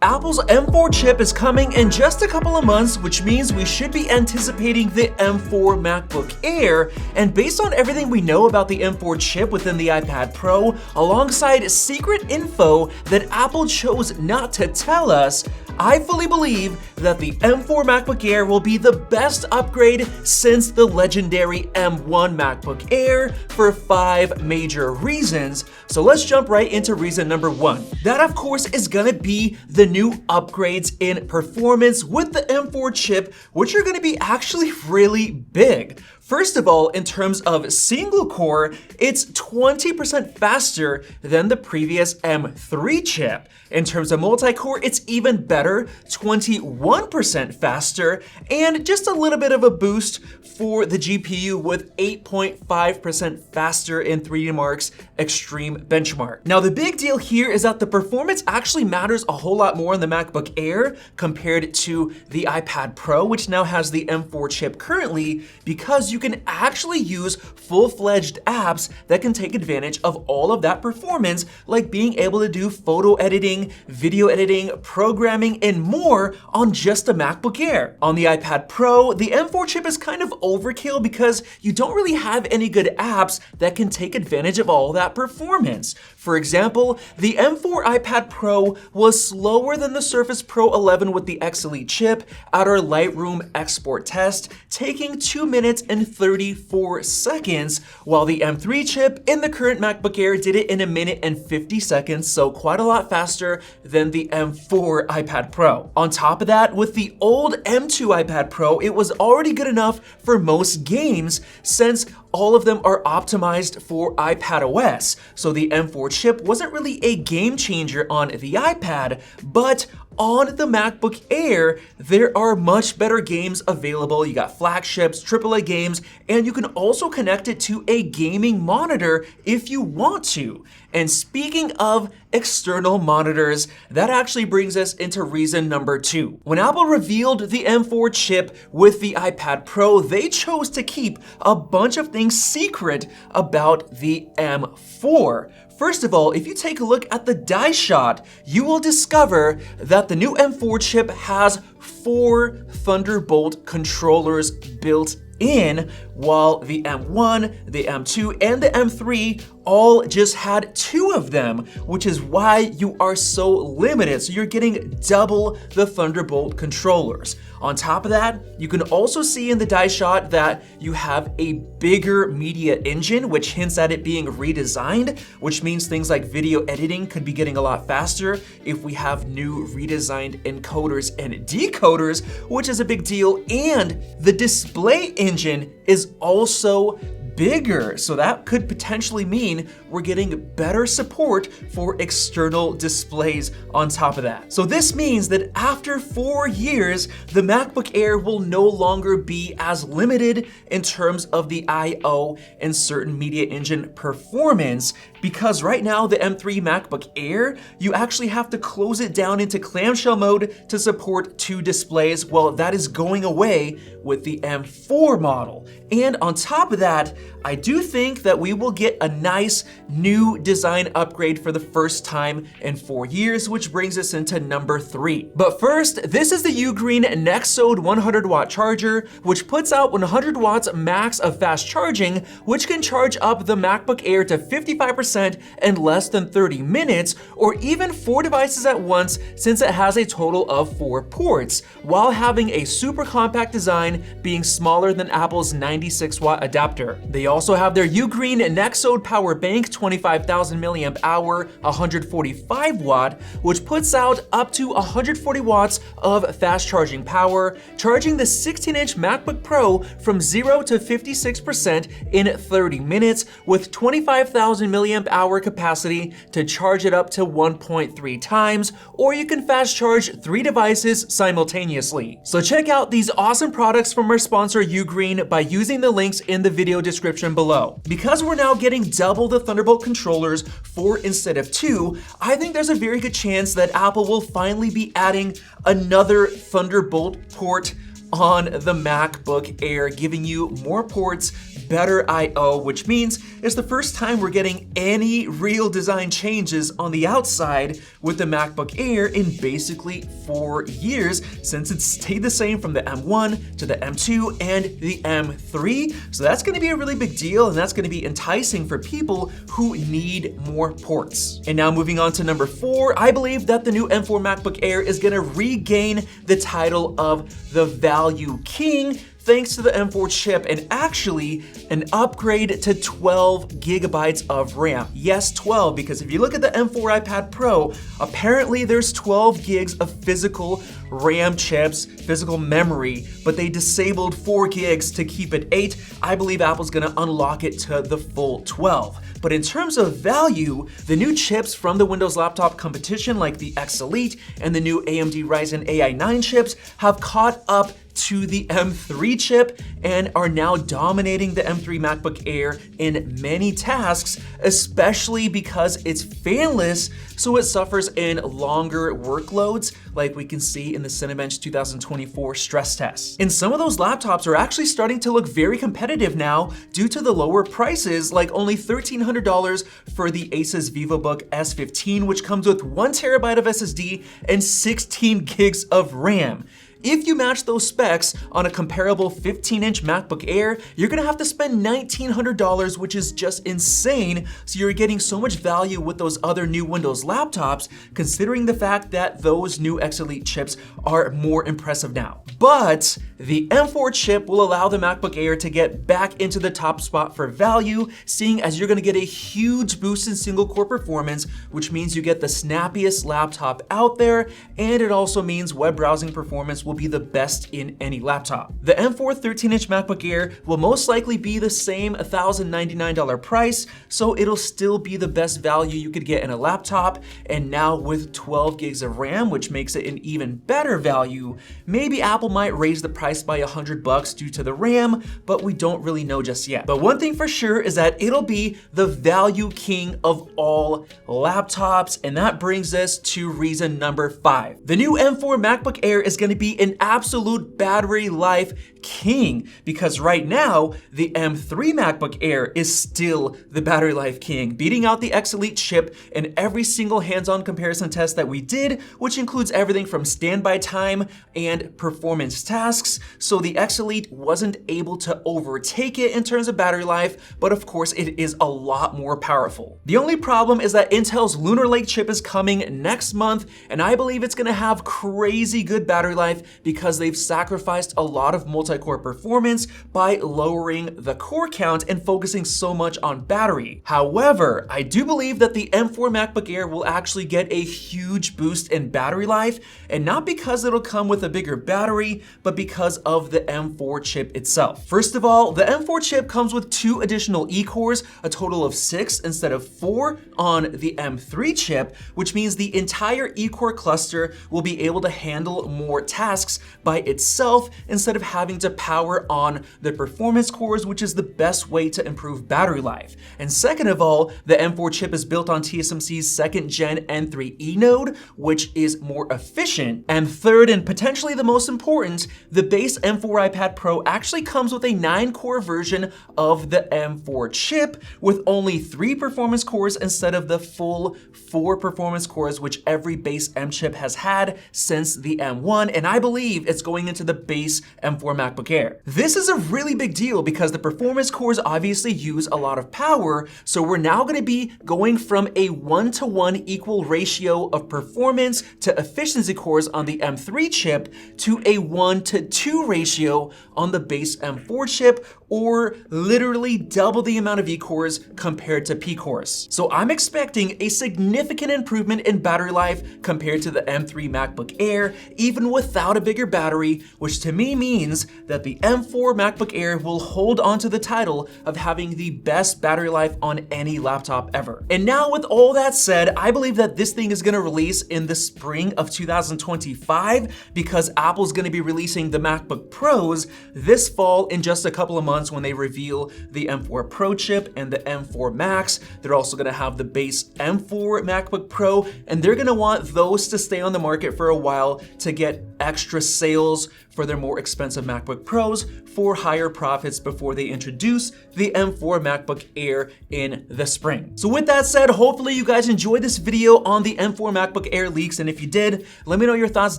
Apple's M4 chip is coming in just a couple of months, which means we should be anticipating the M4 MacBook Air. And based on everything we know about the M4 chip within the iPad Pro, alongside secret info that Apple chose not to tell us, I fully believe that the M4 MacBook Air will be the best upgrade since the legendary M1 MacBook Air for 5 major reasons. So let's jump right into reason number 1. That, of course, is gonna be the new upgrades in performance with the M4 chip, which are gonna be actually really big. First of all, in terms of single core, it's 20% faster than the previous M3 chip. In terms of multi-core, it's even better, 21% faster, and just a little bit of a boost for the GPU with 8.5% faster in 3DMark's Extreme Benchmark. Now, the big deal here is that the performance actually matters a whole lot more on the MacBook Air compared to the iPad Pro, which now has the M4 chip currently, because you can actually use full-fledged apps that can take advantage of all of that performance, like being able to do photo editing, video editing, programming, and more on just a MacBook Air. On the iPad Pro, the M4 chip is kind of overkill because you don't really have any good apps that can take advantage of all that performance. For example, the M4 iPad Pro was slower than the Surface Pro 11 with the X Elite chip at our Lightroom export test, taking 2 minutes and 34 seconds, while the M3 chip in the current MacBook Air did it in 1 minute and 50 seconds, so quite a lot faster than the M4 iPad Pro. On top of that, with the old M2 iPad Pro, it was already good enough for most games since all of them are optimized for iPadOS. So the M4 chip wasn't really a game changer on the iPad, but on the MacBook Air, there are much better games available. You got flagships, AAA games, and you can also connect it to a gaming monitor if you want to. And speaking of external monitors, that actually brings us into reason number 2. When Apple revealed the M4 chip with the iPad Pro, they chose to keep a bunch of things secret about the M4. First of all, if you take a look at the die shot, you will discover that the new M4 chip has 4 Thunderbolt controllers built in, while the M1, the M2, and the M3 all just had 2 of them, which is why you are so limited. So you're getting double the Thunderbolt controllers. On top of that, you can also see in the die shot that you have a bigger media engine, which hints at it being redesigned, which means things like video editing could be getting a lot faster if we have new redesigned encoders and decoders, which is a big deal. And the display engine is also bigger, so that could potentially mean we're getting better support for external displays on top of that. So this means that after 4 years, the MacBook Air will no longer be as limited in terms of the I/O and certain media engine performance, because right now the M3 MacBook Air, you actually have to close it down into clamshell mode to support 2 displays. Well, that is going away with the M4 model. And on top of that, I do think that we will get a nice new design upgrade for the first time in 4 years, which brings us into number 3. But first, this is the Ugreen Nexode 100 watt charger, which puts out 100 watts max of fast charging, which can charge up the MacBook Air to 55% in less than 30 minutes, or even 4 devices at once, since it has a total of 4 ports, while having a super compact design, being smaller than Apple's 96 watt adapter. They also have their Ugreen Nexode power bank, 25,000 milliamp hour, 145 watt, which puts out up to 140 watts of fast charging power, charging the 16-inch MacBook Pro from 0 to 56% in 30 minutes, with 25,000 milliamp hour capacity to charge it up to 1.3 times, or you can fast charge 3 devices simultaneously. So check out these awesome products from our sponsor Ugreen by using the links in the video description below. Because we're now getting double the Thunderbolt controllers, 4 instead of 2, I think there's a very good chance that Apple will finally be adding another Thunderbolt port on the MacBook Air, giving you more ports, better I/O, which means it's the first time we're getting any real design changes on the outside with the MacBook Air in basically 4 years, since it's stayed the same from the M1 to the M2 and the M3. So that's going to be a really big deal, and that's going to be enticing for people who need more ports. And now moving on to number 4, I believe that the new M4 MacBook Air is going to regain the title of the Value King thanks to the M4 chip, and actually an upgrade to 12 gigabytes of RAM. Yes, 12, because if you look at the M4 iPad Pro, apparently there's 12 gigs of physical RAM chips, physical memory, but they disabled 4 gigs to keep it 8. I believe Apple's gonna unlock it to the full 12. But in terms of value, the new chips from the Windows laptop competition like the X Elite and the new AMD Ryzen AI 9 chips have caught up to the M3 chip and are now dominating the M3 MacBook Air in many tasks, especially because it's fanless, so it suffers in longer workloads like we can see in the Cinebench 2024 stress tests. And some of those laptops are actually starting to look very competitive now due to the lower prices, like only $1,300 for the Asus VivoBook S15, which comes with 1 terabyte of SSD and 16 gigs of RAM. If you match those specs on a comparable 15-inch MacBook Air, you're gonna have to spend $1,900, which is just insane. So you're getting so much value with those other new Windows laptops, considering the fact that those new X Elite chips are more impressive now. But the M4 chip will allow the MacBook Air to get back into the top spot for value, seeing as you're gonna get a huge boost in single-core performance, which means you get the snappiest laptop out there, and it also means web browsing performance will be the best in any laptop. The M4 13-inch MacBook Air will most likely be the same $1,099 price, so it'll still be the best value you could get in a laptop, and now with 12 gigs of RAM, which makes it an even better value. Maybe Apple might raise the price by $100 due to the RAM, but we don't really know just yet. But one thing for sure is that it'll be the value king of all laptops, and that brings us to reason number 5. The new M4 MacBook Air is going to be an absolute battery life king, because right now the M3 MacBook Air is still the battery life king, beating out the X Elite chip in every single hands-on comparison test that we did, which includes everything from standby time and performance tasks. So the X Elite wasn't able to overtake it in terms of battery life, but of course it is a lot more powerful. The only problem is that Intel's Lunar Lake chip is coming next month, and I believe it's gonna have crazy good battery life because they've sacrificed a lot of multi-core performance by lowering the core count and focusing so much on battery. However, I do believe that the M4 MacBook Air will actually get a huge boost in battery life, and not because it'll come with a bigger battery, but because of the M4 chip itself. First of all, the M4 chip comes with 2 additional E-cores, a total of 6 instead of 4 on the M3 chip, which means the entire E-core cluster will be able to handle more tasks by itself instead of having to power on the performance cores, which is the best way to improve battery life. And second of all, the M4 chip is built on TSMC's 2nd gen N3E node, which is more efficient. And third, and potentially the most important, the base M4 iPad Pro actually comes with a 9-core version of the M4 chip with only 3 performance cores instead of the full 4 performance cores which every base M chip has had since the M1, and I believe it's going into the base M4 MacBook Air. This is a really big deal because the performance cores obviously use a lot of power, so we're now going to be going from a 1-to-1 equal ratio of performance to efficiency cores on the M3 chip to a 1-to-2 ratio on the base M4 chip, or literally double the amount of E-cores compared to P-cores. So I'm expecting a significant improvement in battery life compared to the M3 MacBook Air, even without a bigger battery, which to me means that the M4 MacBook Air will hold onto the title of having the best battery life on any laptop ever. And now with all that said, I believe that this thing is gonna release in the spring of 2025 because Apple's gonna be releasing the MacBook Pros this fall in just a couple of months when they reveal the M4 Pro chip and the M4 Max. They're also gonna have the base M4 MacBook Pro, and they're gonna want those to stay on the market for a while to get extra sales for their more expensive MacBook Pros for higher profits before they introduce the M4 MacBook Air in the spring. So with that said, hopefully you guys enjoyed this video on the M4 MacBook Air leaks, and if you did, let me know your thoughts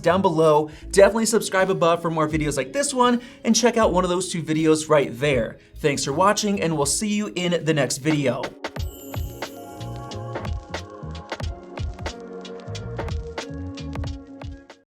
down below. Definitely subscribe above for more videos like this one, and check out one of those two videos right there. Thanks for watching, and we'll see you in the next video.